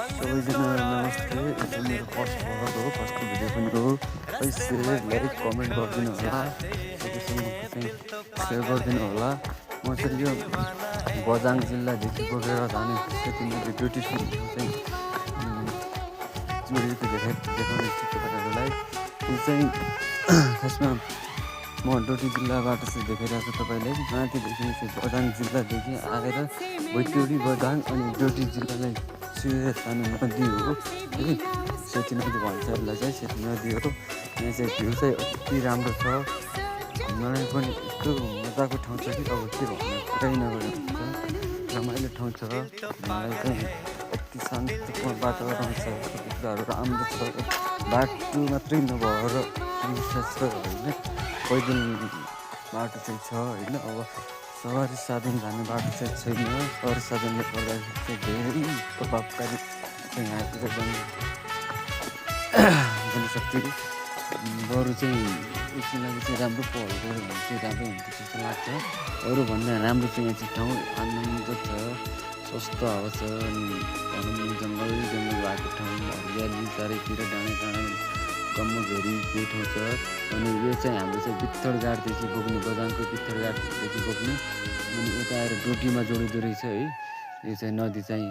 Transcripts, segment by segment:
सबैजना नमस्ते। यो चाहिँ मेरो फर्स्ट भ्लग हो, फर्स्ट भिडियो पनि हो। है सेयर लाइक कमेन्ट गरिदिनु होला, सबैसँग चाहिँ सेयर गरिदिनु होला। म चाहिँ यो बझाङ जिल्लादेखि बोकेर जाने सेतीमाथि ब्युटिफुल चाहिँ चुरेको देखाउने छु तपाईँहरूलाई। यो चाहिँ खासमा म डोटी जिल्लाबाट चाहिँ देखाइरहेको छु तपाईँले। माथिदेखि चाहिँ बझाङ जिल्लादेखि आएर भैटोडी बझाङ अनि डोटी जिल्लालाई छुएर जाने नदी हो है। सेती नदी भन्छ यसलाई चाहिँ, सेती नदी हो। यहाँ चाहिँ भ्यू चाहिँ अति राम्रो छ, घुम्नलाई पनि यस्तो मजाको ठाउँ छ कि अब के भन्नु, पुरै नगरे हुन्छ। रमाइलो ठाउँ छ, मलाई चाहिँ यति शान्तिपूर्ण वातावरण छ, कुराहरू राम्रो छ। बाटो मात्रै नभएर सुविस्ता छ होइन, पैदल बाटो चाहिँ छ होइन। अब सवारी साधन जाने बाटो चाहिँ छैन, सवारी साधनले गर्दाखेरि चाहिँ धेरै प्रभावकारी चाहिँ यहाँतिर जनशक्ति बरु चाहिँ यसको लागि चाहिँ राम्रो पहल गऱ्यो भने चाहिँ राम्रो हुन्थ्यो जस्तो लाग्छ। अरूभन्दा राम्रो चाहिँ यहाँ चाहिँ ठाउँ आनन्द छ, सस्तो हावा छ, अनि भनौँ जङ्गल भएको ठाउँ, हरियाली चारैतिर डाँडा डाँडा कम्मघेरीको ठाउँ छ। अनि यो चाहिँ हाम्रो चाहिँ बित्थलघाटदेखि बोक्ने, बझाङको बित्थलघाटदेखि बोक्ने, अनि उता आएर डोटीमा जोडिँदो रहेछ है यो चाहिँ नदी चाहिँ।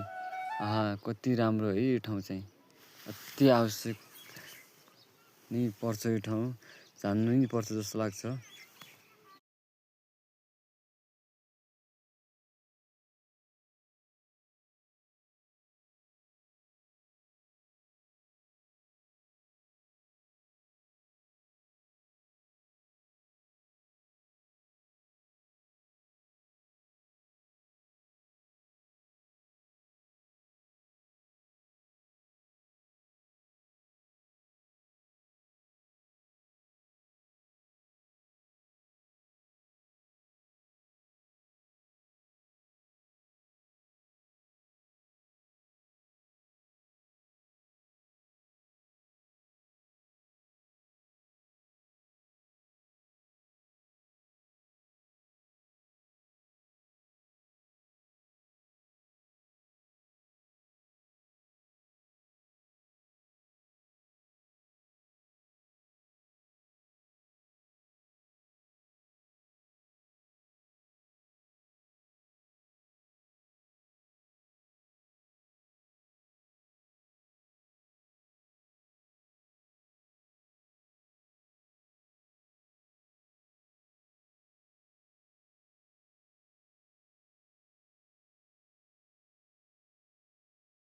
कति राम्रो है यो ठाउँ चाहिँ, अति आवश्यक नै पर्छ यो ठाउँ, जान्नु नै पर्छ जस्तो लाग्छ।